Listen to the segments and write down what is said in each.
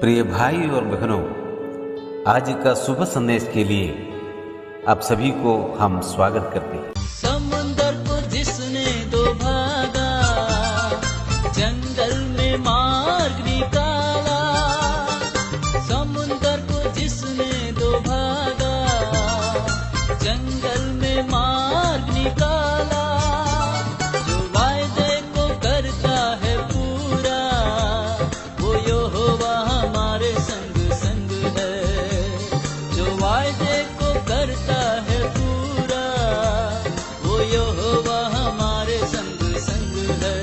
प्रिय भाई और बहनों, आज का शुभ संदेश के लिए आप सभी को हम स्वागत करते हैं। समुंदर को जिसने दो भागा, जंगल में मार्ग निकाला। समुंदर को जिसने दो भागा, जंगल में मार्ग निकाला। जो वायदे को करता है पूरा, वो यहोवा हमारे संग संग है। जो वायदे को करता है पूरा, वो यहोवा हमारे संग संग है।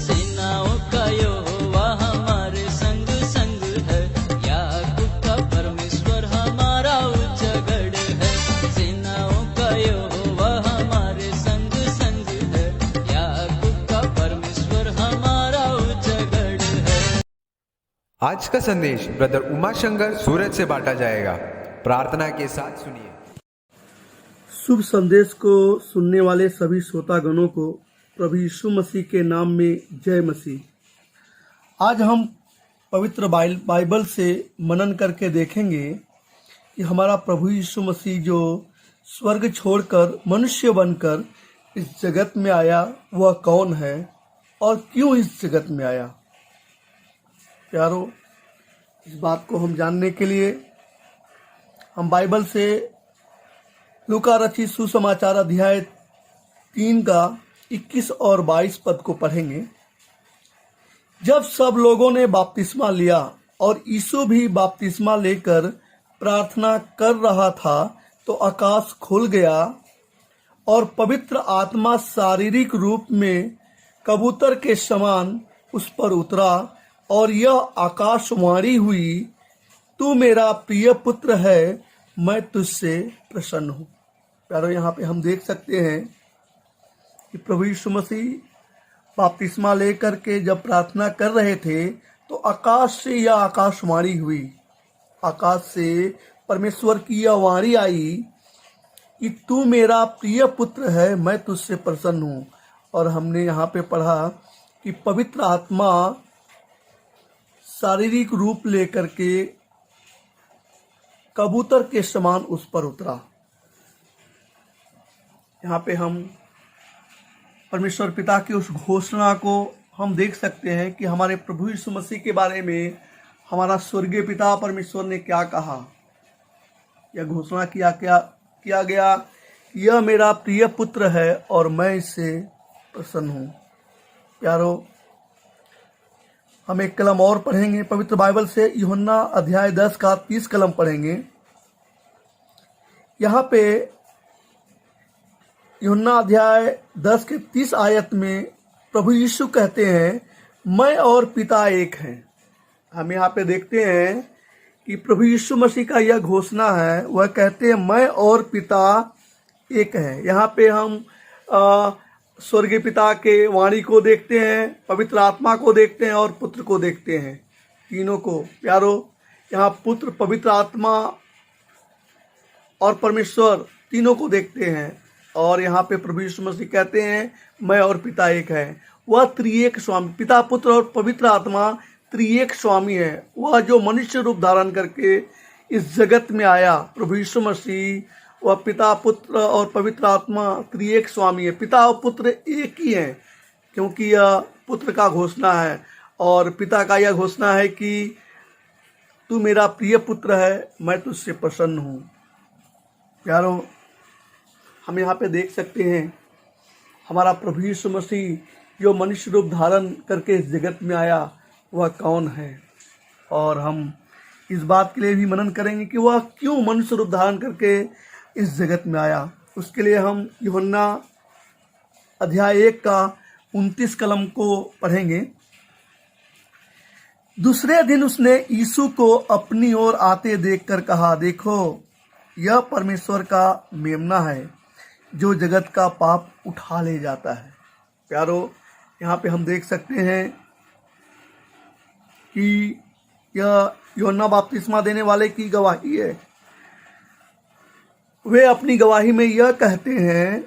सेनाओं का यहोवा हमारे संग संग है। याकूब का परमेश्वर हमारा उच्चगढ़ है। सेनाओं का यहोवा हमारे संग संग है। याकूब का परमेश्वर हमारा उच्चगढ़ है। आज का संदेश ब्रदर उमाशंकर सूरज से बांटा जाएगा। प्रार्थना के साथ सुनिए। शुभ संदेश को सुनने वाले सभी श्रोतागणों को प्रभु यीशु मसीह के नाम में जय मसीह। आज हम पवित्र बाइबल से मनन करके देखेंगे कि हमारा प्रभु यीशु मसीह जो स्वर्ग छोड़कर मनुष्य बनकर इस जगत में आया, वह कौन है और क्यों इस जगत में आया। प्यारो, इस बात को हम जानने के लिए हम बाइबल से लूका रचित सुसमाचार अध्याय 3 का 21 और 22 पद को पढ़ेंगे। जब सब लोगों ने बपतिस्मा लिया और यीशु भी बपतिस्मा लेकर प्रार्थना कर रहा था, तो आकाश खुल गया और पवित्र आत्मा शारीरिक रूप में कबूतर के समान उस पर उतरा और यह आकाशवाणी हुई, तू मेरा प्रिय पुत्र है, मैं तुझसे प्रसन्न हूँ। प्यारो, यहाँ पे हम देख सकते हैं कि प्रभु यीशु मसीह बपतिस्मा लेकर के जब प्रार्थना कर रहे थे, तो आकाश से यह आकाशवाणी हुई। आकाश से परमेश्वर की यह वाणी आई कि तू मेरा प्रिय पुत्र है, मैं तुझसे प्रसन्न हूँ। और हमने यहाँ पे पढ़ा कि पवित्र आत्मा शारीरिक रूप लेकर के कबूतर के समान उस पर उतरा। यहाँ पे हम परमेश्वर पिता की उस घोषणा को हम देख सकते हैं कि हमारे प्रभु यीशु मसीह के बारे में हमारा स्वर्गीय पिता परमेश्वर ने क्या कहा। यह घोषणा किया गया, यह मेरा प्रिय पुत्र है और मैं इससे प्रसन्न हूँ। प्यारो, हम एक कलम और पढ़ेंगे पवित्र बाइबल से। यूहन्ना अध्याय 10 का 30 कलम पढ़ेंगे। यहाँ पे यूहन्ना अध्याय 10 के 30 आयत में प्रभु यीशु कहते हैं, मैं और पिता एक हैं। हम यहाँ पे देखते हैं कि प्रभु यीशु मसीह का यह घोषणा है, वह कहते हैं मैं और पिता एक हैं। यहाँ पे हम स्वर्गीय पिता के वाणी को देखते हैं, पवित्र आत्मा को देखते हैं और पुत्र को देखते हैं, तीनों को। प्यारो, यहाँ पुत्र, पवित्र आत्मा और परमेश्वर तीनों को देखते हैं। और यहाँ पे प्रभु यीशु मसीह कहते हैं मैं और पिता एक है। वह त्रिएक स्वामी, पिता, पुत्र और पवित्र आत्मा त्रिएक स्वामी है। वह जो मनुष्य रूप धारण करके इस जगत में आया, प्रभु यीशु मसीह, वह पिता, पुत्र और पवित्र आत्मा त्रिएक स्वामी है। पिता और पुत्र एक ही हैं, क्योंकि यह पुत्र का घोषणा है और पिता का यह घोषणा है कि तू मेरा प्रिय पुत्र है, मैं तुझसे प्रसन्न हूँ। प्यारो, हम यहाँ पे देख सकते हैं हमारा प्रभु यीशु मसीह जो मनुष्य रूप धारण करके इस जगत में आया, वह कौन है। और हम इस बात के लिए भी मनन करेंगे कि वह क्यों मनुष्य रूप धारण करके इस जगत में आया। उसके लिए हम यूहन्ना अध्याय 1 का 29 कलम को पढ़ेंगे। दूसरे दिन उसने यीशु को अपनी ओर आते देखकर कहा, देखो, यह परमेश्वर का मेमना है जो जगत का पाप उठा ले जाता है। प्यारो, यहाँ पे हम देख सकते हैं कि यह यूहन्ना बपतिस्मा देने वाले की गवाही है। वे अपनी गवाही में यह कहते हैं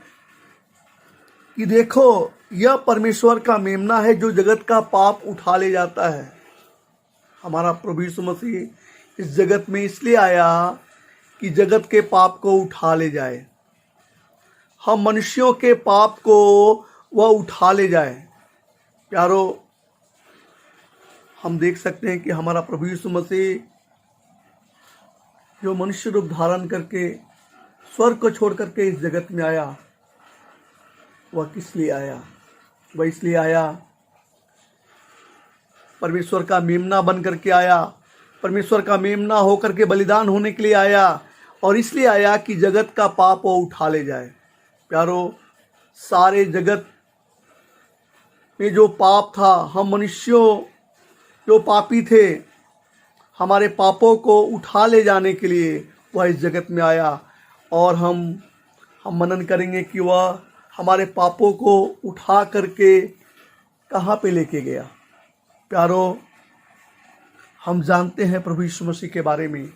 कि देखो, यह परमेश्वर का मेमना है जो जगत का पाप उठा ले जाता है। हमारा प्रभु यीशु मसीह इस जगत में इसलिए आया कि जगत के पाप को उठा ले जाए, हम मनुष्यों के पाप को वह उठा ले जाए। प्यारो, हम देख सकते हैं कि हमारा प्रभु यीशु मसीह जो मनुष्य रूप धारण करके स्वर्ग को छोड़ करके इस जगत में आया, वह किस लिए आया? वह इसलिए आया, परमेश्वर का मेमना बन करके आया, परमेश्वर का मेमना होकर के बलिदान होने के लिए आया, और इसलिए आया कि जगत का पाप वो उठा ले जाए। प्यारो, सारे जगत में जो पाप था, हम मनुष्यों जो पापी थे, हमारे पापों को उठा ले जाने के लिए वह इस जगत में आया। और हम मनन करेंगे कि वह हमारे पापों को उठा करके कहाँ पे लेके गया। प्यारो, हम जानते हैं प्रभु यीशु मसीह के बारे में,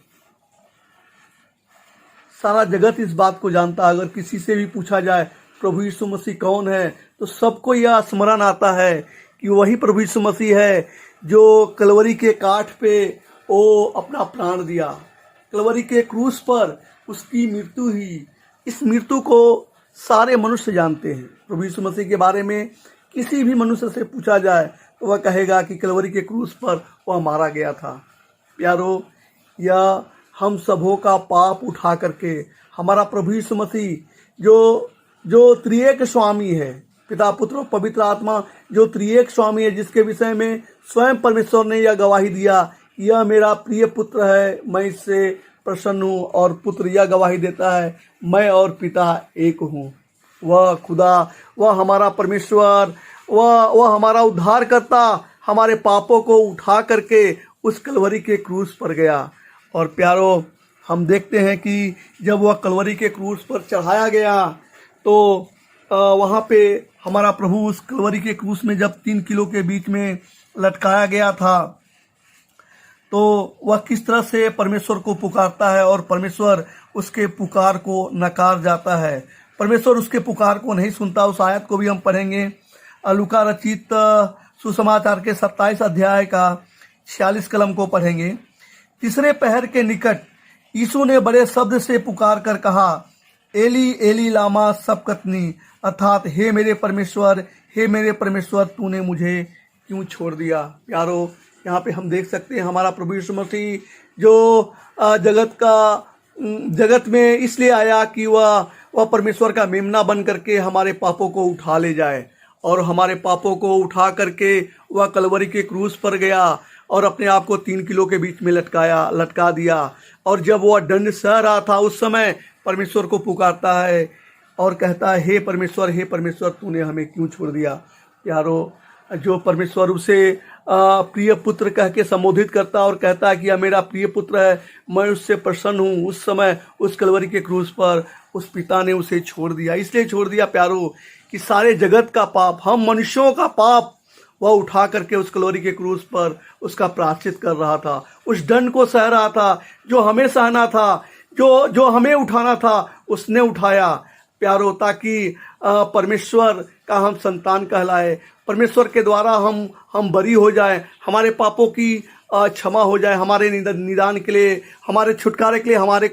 सारा जगत इस बात को जानता है। अगर किसी से भी पूछा जाए प्रभु यीशु मसीह कौन है, तो सबको यह स्मरण आता है कि वही प्रभु यीशु मसीह है जो कलवरी के काठ पे वो अपना प्राण दिया। कलवरी के क्रूस पर उसकी मृत्यु हुई। इस मृत्यु को सारे मनुष्य जानते हैं। प्रभु यीशु मसीह के बारे में किसी भी मनुष्य से पूछा जाए तो वह कहेगा कि कलवरी के क्रूस पर वह मारा गया था। प्यारो, यह हम सबों का पाप उठा करके हमारा प्रभु यीशु मसीह जो त्रिएक स्वामी है, पिता पुत्र और पवित्र आत्मा जो त्रिएक स्वामी है, जिसके विषय में स्वयं परमेश्वर ने यह गवाही दिया, यह मेरा प्रिय पुत्र है, मैं इससे प्रसन्न हूँ। और पुत्र यह गवाही देता है, मैं और पिता एक हूँ। वह खुदा, वह हमारा परमेश्वर, वह हमारा उद्धार करता हमारे पापों को उठा करके उस कलवरी के क्रूस पर गया। और प्यारो, हम देखते हैं कि जब वह कलवरी के क्रूस पर चढ़ाया गया तो वहाँ पे हमारा प्रभु उस कलवरी के क्रूस में जब 3 किलो के बीच में लटकाया गया था, तो वह किस तरह से परमेश्वर को पुकारता है और परमेश्वर उसके पुकार को नकार जाता है। परमेश्वर उसके पुकार को नहीं सुनता। उस आयत को भी हम पढ़ेंगे, लूका रचित सुसमाचार के 27 अध्याय का 46 कलम को पढ़ेंगे। तीसरे पहर के निकट यीशु ने बड़े शब्द से पुकार कर कहा, एली एली लामा सबकतनी, अर्थात हे मेरे परमेश्वर तूने मुझे क्यों छोड़ दिया। प्यारो, यहाँ पे हम देख सकते हैं हमारा प्रभु यीशु मसीह जो जगत में इसलिए आया कि वह परमेश्वर का मेमना बन करके हमारे पापों को उठा ले जाए, और हमारे पापों को उठा करके वह कलवरी के क्रूस पर गया और अपने आप को 3 किलो के बीच में लटका दिया। और जब वह दंड सह रहा था, उस समय परमेश्वर को पुकारता है और कहता है, हे परमेश्वर तूने हमें क्यों छोड़ दिया। प्यारो, जो परमेश्वर उसे प्रिय पुत्र कह के संबोधित करता और कहता है कि यह मेरा प्रिय पुत्र है, मैं उससे प्रसन्न हूँ, उस समय उस कलवरी के क्रूस पर उस पिता ने उसे छोड़ दिया। इसलिए छोड़ दिया प्यारो कि सारे जगत का पाप, हम मनुष्यों का पाप वह उठा करके उस कलवरी के क्रूस पर उसका प्रायश्चित कर रहा था। उस दंड को सह रहा था जो हमें सहना था, जो हमें उठाना था, उसने उठाया। प्यारो, ताकि परमेश्वर का हम संतान कहलाए, परमेश्वर के द्वारा हम बरी हो जाए, हमारे पापों की क्षमा हो जाए, हमारे निदान के लिए, हमारे छुटकारे के लिए, हमारे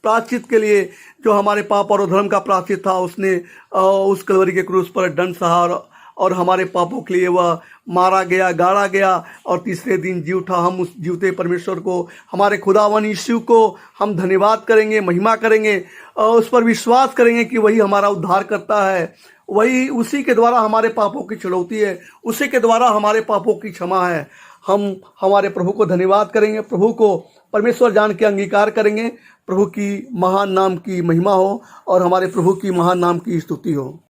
प्रायश्चित के लिए। जो हमारे पाप और अधर्म का प्रायश्चित था, उसने उस कलवरी के क्रूस पर दंड सहा और हमारे पापों के लिए वह मारा गया, गाड़ा गया और तीसरे दिन जी उठा। हम उस जीवते परमेश्वर को, हमारे खुदावन यीशु को हम धन्यवाद करेंगे, महिमा करेंगे और उस पर विश्वास करेंगे कि वही हमारा उद्धार करता है, वही उसी के द्वारा हमारे पापों की छुड़ौती है, उसी के द्वारा हमारे पापों की क्षमा है। हम हमारे प्रभु को धन्यवाद करेंगे, प्रभु को परमेश्वर जान के अंगीकार करेंगे। प्रभु की महान नाम की महिमा हो और हमारे प्रभु की महान नाम की स्तुति हो।